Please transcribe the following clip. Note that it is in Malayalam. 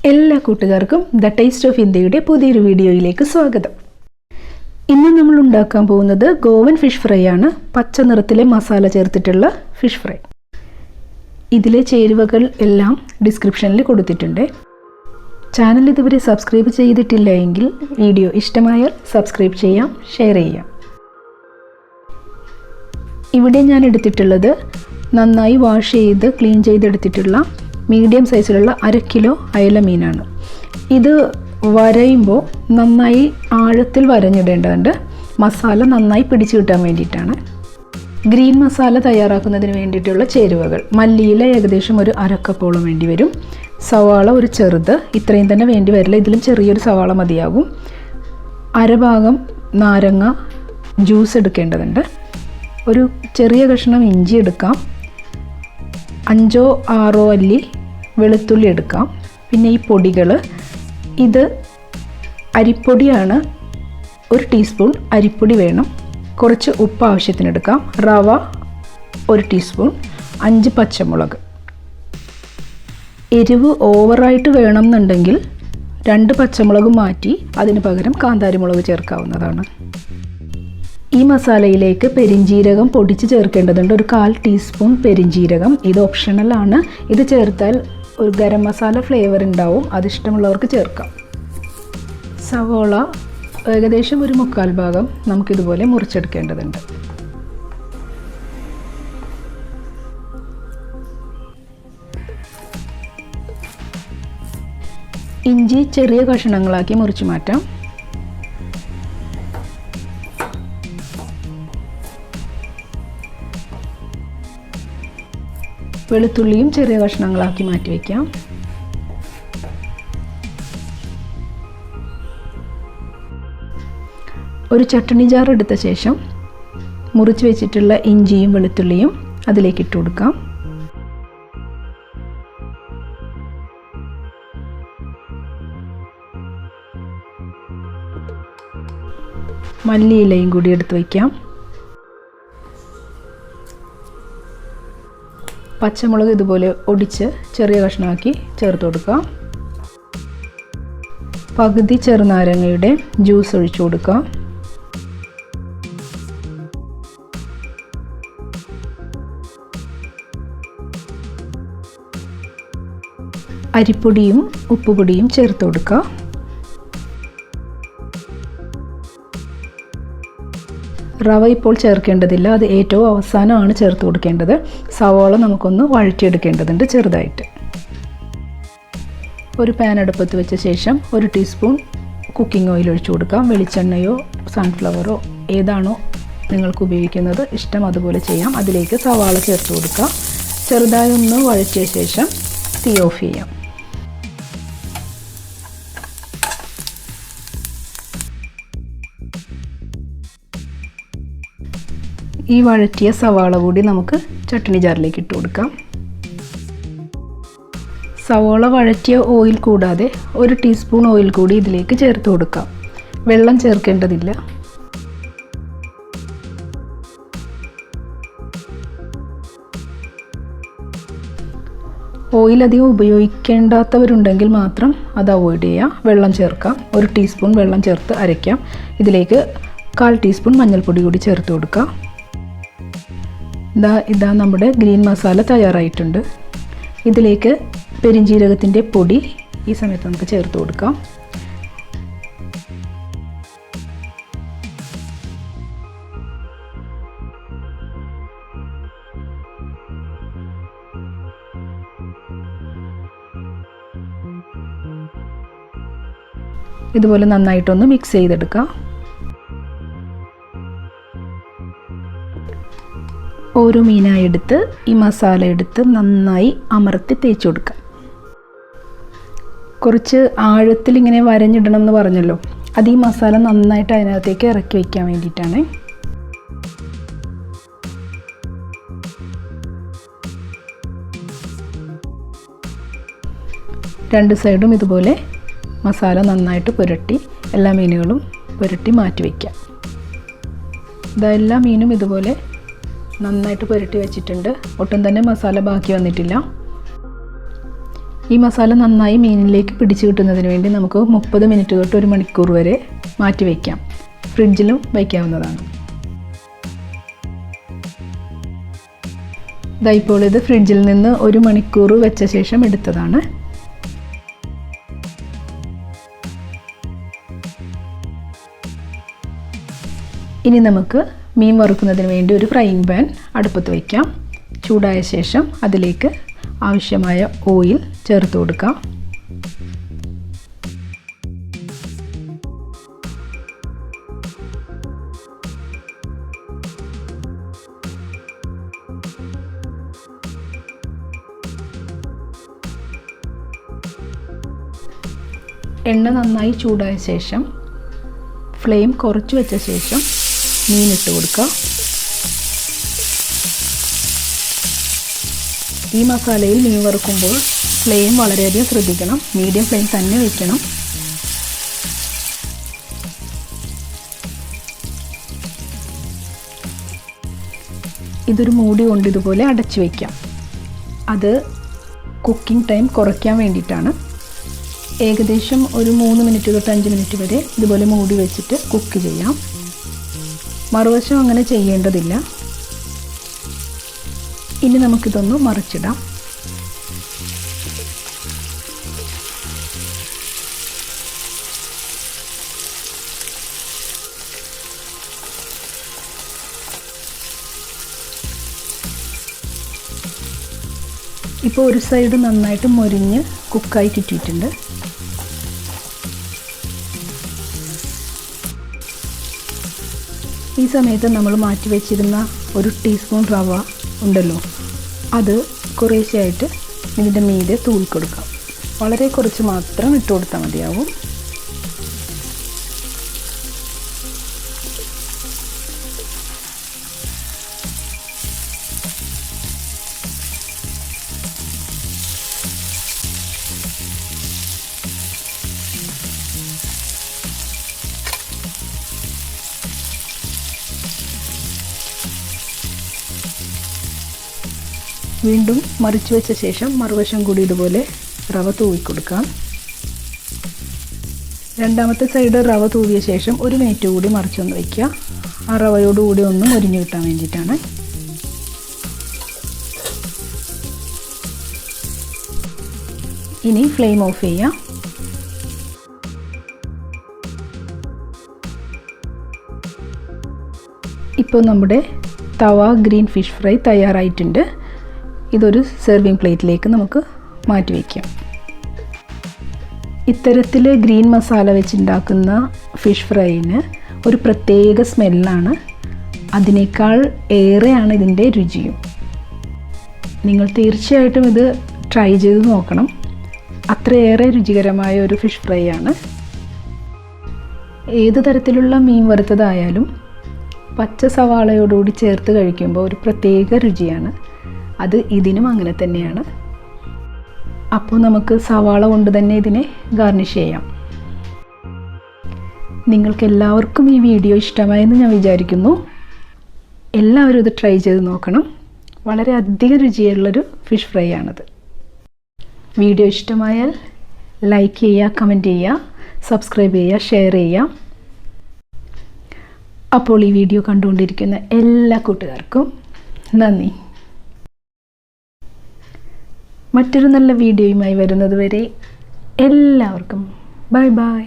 എല്ലാ കൂട്ടുകാർക്കും ദ ടേസ്റ്റ് ഓഫ് ഇന്ത്യയുടെ പുതിയൊരു വീഡിയോയിലേക്ക് സ്വാഗതം. ഇന്ന് നമ്മൾ ഉണ്ടാക്കാൻ പോകുന്നത് ഗോവൻ ഫിഷ് ഫ്രൈ ആണ്. പച്ച നിറത്തിലെ മസാല ചേർത്തിട്ടുള്ള ഫിഷ് ഫ്രൈ. ഇതിലെ ചേരുവകൾ എല്ലാം ഡിസ്ക്രിപ്ഷനിൽ കൊടുത്തിട്ടുണ്ട്. ചാനൽ ഇതുവരെ സബ്സ്ക്രൈബ് ചെയ്തിട്ടില്ല എങ്കിൽ വീഡിയോ ഇഷ്ടമായാൽ സബ്സ്ക്രൈബ് ചെയ്യാം, ഷെയർ ചെയ്യാം. ഇവിടെ ഞാൻ എടുത്തിട്ടുള്ളത് നന്നായി വാഷ് ചെയ്ത് ക്ലീൻ ചെയ്തെടുത്തിട്ടുള്ള മീഡിയം സൈസിലുള്ള 1/2 കിലോ അയല മീനാണ്. ഇത് വരയുമ്പോൾ നന്നായി ആഴത്തിൽ വരഞ്ഞിടേണ്ടതുണ്ട്. മസാല നന്നായി പിടിച്ചു കിട്ടാൻ വേണ്ടിയിട്ടാണ്. ഗ്രീൻ മസാല തയ്യാറാക്കുന്നതിന് വേണ്ടിയിട്ടുള്ള ചേരുവകൾ: മല്ലിയില ഏകദേശം ഒരു 1/2 കപ്പോളം വേണ്ടി വരും. സവാള ഒരു ചെറുത്, ഇത്രയും തന്നെ വേണ്ടി വരില്ല, ഇതിലും ചെറിയൊരു സവാള മതിയാകും. 1/2 ഭാഗം നാരങ്ങ ജ്യൂസ് എടുക്കേണ്ടതുണ്ട്. ഒരു ചെറിയ കഷ്ണം ഇഞ്ചി എടുക്കാം. 5-6 അല്ലി വെളുത്തുള്ളി എടുക്കാം. പിന്നെ ഈ പൊടികൾ, ഇത് അരിപ്പൊടിയാണ്. 1 ടീസ്പൂൺ അരിപ്പൊടി വേണം. കുറച്ച് ഉപ്പ് ആവശ്യത്തിനെടുക്കാം. റവ 1 ടീസ്പൂൺ. 5 പച്ചമുളക്. എരിവ് ഓവറായിട്ട് വേണം എന്നുണ്ടെങ്കിൽ 2 പച്ചമുളക് മാറ്റി അതിന് പകരം കാന്താരിമുളക് ചേർക്കാവുന്നതാണ്. ഈ മസാലയിലേക്ക് പെരിഞ്ജീരകം പൊടിച്ച് ചേർക്കേണ്ടതുണ്ട്. ഒരു 1/4 ടീസ്പൂൺ പെരിഞ്ജീരകം. ഇത് ഓപ്ഷണലാണ്. ഇത് ചേർത്താൽ ഒരു ഗരം മസാല ഫ്ലേവർ ഉണ്ടാവും. അതിഷ്ടമുള്ളവർക്ക് ചേർക്കാം. സവോള ഏകദേശം ഒരു 3/4 ഭാഗം നമുക്കിതുപോലെ മുറിച്ചെടുക്കേണ്ടതുണ്ട്. ഇഞ്ചി ചെറിയ കഷണങ്ങളാക്കി മുറിച്ച് മാറ്റാം. വെളുത്തുള്ളിയും ചെറിയ കഷ്ണങ്ങളാക്കി മാറ്റി വയ്ക്കാം. ഒരു ചട്ടണി ജാർ എടുത്ത ശേഷം മുറിച്ച് വെച്ചിട്ടുള്ള ഇഞ്ചിയും വെളുത്തുള്ളിയും അതിലേക്ക് ഇട്ട് കൊടുക്കാം. മല്ലിയിലയും കൂടി എടുത്ത് വയ്ക്കാം. പച്ചമുളക് ഇതുപോലെ ഒടിച്ച് ചെറിയ കഷ്ണമാക്കി ചേർത്ത് കൊടുക്കുക. പകുതി ചെറുനാരങ്ങയുടെ ജ്യൂസ് ഒഴിച്ചു കൊടുക്കുക. അരിപ്പൊടിയും ഉപ്പുപൊടിയും ചേർത്ത് കൊടുക്കുക. റവ ഇപ്പോൾ ചേർക്കേണ്ടതില്ല, അത് ഏറ്റവും അവസാനമാണ് ചേർത്ത് കൊടുക്കേണ്ടത്. സവാള നമുക്കൊന്ന് വഴറ്റിയെടുക്കേണ്ടതുണ്ട് ചെറുതായിട്ട്. ഒരു പാൻ അടുപ്പത്ത് വെച്ച ശേഷം 1 ടീസ്പൂൺ കുക്കിംഗ് ഓയിൽ ഒഴിച്ചു കൊടുക്കാം. വെളിച്ചെണ്ണയോ സൺഫ്ലവറോ ഏതാണോ നിങ്ങൾക്ക് ഉപയോഗിക്കുന്നത് ഇഷ്ടം അതുപോലെ ചെയ്യാം. അതിലേക്ക് സവാള ചേർത്ത് കൊടുക്കുക. ചെറുതായി ഒന്ന് വഴറ്റിയ ശേഷം തീ ഓഫ് ചെയ്യാം. ഈ വഴറ്റിയ സവാള കൂടി നമുക്ക് ചട്നി ജാറിലേക്ക് ഇട്ട് കൊടുക്കാം. സവാള വഴറ്റിയ ഓയിൽ കൂടാതെ 1 ടീസ്പൂൺ ഓയിൽ കൂടി ഇതിലേക്ക് ചേർത്ത് കൊടുക്കാം. വെള്ളം ചേർക്കേണ്ടതില്ല. ഓയിൽ അധികം ഉപയോഗിക്കേണ്ടാത്തവരുണ്ടെങ്കിൽ മാത്രം അത് അവോയ്ഡ് ചെയ്യുക. വെള്ളം ചേർക്കാം. 1 ടീസ്പൂൺ വെള്ളം ചേർത്ത് അരയ്ക്കാം. ഇതിലേക്ക് 1/4 ടീസ്പൂൺ മഞ്ഞൾപ്പൊടി കൂടി ചേർത്ത് കൊടുക്കാം. ഇതാ നമ്മുടെ ഗ്രീൻ മസാല തയ്യാറായിട്ടുണ്ട്. ഇതിലേക്ക് പെരിഞ്ജീരകത്തിൻ്റെ പൊടി ഈ സമയത്ത് നമുക്ക് ചേർത്ത് കൊടുക്കാം. ഇതുപോലെ നന്നായിട്ടൊന്ന് മിക്സ് ചെയ്തെടുക്കാം. ഓരോ മീനായി എടുത്ത് ഈ മസാല എടുത്ത് നന്നായി അമർത്തി തേച്ച് കൊടുക്കാം. കുറച്ച് ആഴത്തിൽ ഇങ്ങനെ വരഞ്ഞിടണം എന്ന് പറഞ്ഞല്ലോ, അത് ഈ മസാല നന്നായിട്ട് അതിനകത്തേക്ക് ഇറക്കി വയ്ക്കാൻ വേണ്ടിയിട്ടാണ്. രണ്ട് സൈഡും ഇതുപോലെ മസാല നന്നായിട്ട് പുരട്ടി എല്ലാ മീനുകളും പുരട്ടി മാറ്റി വയ്ക്കാം. എല്ലാ മീനും ഇതുപോലെ നന്നായിട്ട് പുരട്ടി വെച്ചിട്ടുണ്ട്. ഒട്ടും തന്നെ മസാല ബാക്കി വന്നിട്ടില്ല. ഈ മസാല നന്നായി മീനിലേക്ക് പിടിച്ചു കിട്ടുന്നതിന് വേണ്ടി നമുക്ക് 30 മിനിറ്റ് തൊട്ട് 1 മണിക്കൂർ വരെ മാറ്റി വയ്ക്കാം. ഫ്രിഡ്ജിലും വയ്ക്കാവുന്നതാണ്. ഇപ്പോൾ ഇത് ഫ്രിഡ്ജിൽ നിന്ന് 1 മണിക്കൂർ വെച്ച ശേഷം എടുത്തതാണ്. ഇനി നമുക്ക് മീൻ വറുക്കുന്നതിന് വേണ്ടി ഒരു ഫ്രൈയിങ് പാൻ അടുപ്പത്ത് വയ്ക്കാം. ചൂടായ ശേഷം അതിലേക്ക് ആവശ്യമായ ഓയിൽ ചേർത്ത് കൊടുക്കാം. എണ്ണ നന്നായി ചൂടായ ശേഷം ഫ്ലെയിം കുറച്ച് വെച്ച ശേഷം മീൻ ഇട്ട് കൊടുക്കുക. ഈ മസാലയിൽ മീൻ വറുക്കുമ്പോൾ ഫ്ലെയിം വളരെയധികം ശ്രദ്ധിക്കണം. മീഡിയം ഫ്ലെയിം തന്നെ വയ്ക്കണം. ഇതൊരു മൂടി കൊണ്ട് ഇതുപോലെ അടച്ചു വയ്ക്കാം. അത് കുക്കിംഗ് ടൈം കുറയ്ക്കാൻ വേണ്ടിയിട്ടാണ്. ഏകദേശം ഒരു 3 മിനിറ്റ് തൊട്ട് 5 മിനിറ്റ് വരെ ഇതുപോലെ മൂടി വെച്ചിട്ട് കുക്ക് ചെയ്യാം. മറുവശം അങ്ങനെ ചെയ്യേണ്ടതില്ല. ഇനി നമുക്കിതൊന്ന് മറിച്ചിടാം. ഇപ്പോൾ ഒരു സൈഡ് നന്നായിട്ട് മൊരിഞ്ഞ് കുക്കായി കിട്ടിയിട്ടുണ്ട്. ഈ സമയത്ത് നമ്മൾ മാറ്റി വെച്ചിരുന്ന 1 ടീസ്പൂൺ റവ ഉണ്ടല്ലോ, അത് കുറേശ്ശെയായിട്ട് ഇതിൻ്റെ മീതെ തൂവിക്കൊടുക്കാം. വളരെ കുറച്ച് മാത്രം ഇട്ട് കൊടുത്താൽ മതിയാവും. വീണ്ടും മറിച്ച് വെച്ച ശേഷം മറുവശം കൂടി ഇതുപോലെ റവ തൂവിക്കൊടുക്കാം. രണ്ടാമത്തെ സൈഡ് റവ തൂവിയ ശേഷം 1 മിനിറ്റ് കൂടി മറിച്ചൊന്ന് വയ്ക്കുക. ആ റവയോടുകൂടി ഒന്ന് മൊരിഞ്ഞു കിട്ടാൻ വേണ്ടിയിട്ടാണ്. ഇനി ഫ്ലെയിം ഓഫ് ചെയ്യാം. ഇപ്പോൾ നമ്മുടെ തവ ഗ്രീൻ ഫിഷ് ഫ്രൈ തയ്യാറായിട്ടുണ്ട്. ഇതൊരു സെർവിങ് പ്ലേറ്റിലേക്ക് നമുക്ക് മാറ്റി വയ്ക്കാം. ഇത്തരത്തിൽ ഗ്രീൻ മസാല വെച്ചുണ്ടാക്കുന്ന ഫിഷ് ഫ്രൈന് ഒരു പ്രത്യേക സ്മെല്ലാണ്. അതിനേക്കാൾ ഏറെയാണ് ഇതിൻ്റെ രുചിയും. നിങ്ങൾ തീർച്ചയായിട്ടും ഇത് ട്രൈ ചെയ്ത് നോക്കണം. അത്രയേറെ രുചികരമായ ഒരു ഫിഷ് ഫ്രൈ ആണ്. ഏത് തരത്തിലുള്ള മീൻ വറുത്തതായാലും പച്ച സവാളയോടുകൂടി ചേർത്ത് കഴിക്കുമ്പോൾ ഒരു പ്രത്യേക രുചിയാണ്. അത് ഇതിനും അങ്ങനെ തന്നെയാണ്. അപ്പോൾ നമുക്ക് സവാള കൊണ്ട് തന്നെ ഇതിനെ ഗാർണിഷ് ചെയ്യാം. നിങ്ങൾക്ക് എല്ലാവർക്കും ഈ വീഡിയോ ഇഷ്ടമായെന്ന് ഞാൻ വിചാരിക്കുന്നു. എല്ലാവരും ഇത് ട്രൈ ചെയ്ത് നോക്കണം. വളരെ അധികം രുചിയുള്ളൊരു ഫിഷ് ഫ്രൈ ആണത്. വീഡിയോ ഇഷ്ടമായാൽ ലൈക്ക് ചെയ്യുക, കമൻറ്റ് ചെയ്യുക, സബ്സ്ക്രൈബ് ചെയ്യുക, ഷെയർ ചെയ്യുക. അപ്പോൾ ഈ വീഡിയോ കണ്ടുകൊണ്ടിരിക്കുന്ന എല്ലാ കൂട്ടുകാർക്കും നന്ദി. മറ്റൊരു നല്ല വീഡിയോയുമായി വരുന്നത് വരെ എല്ലാവർക്കും ബൈ ബൈ.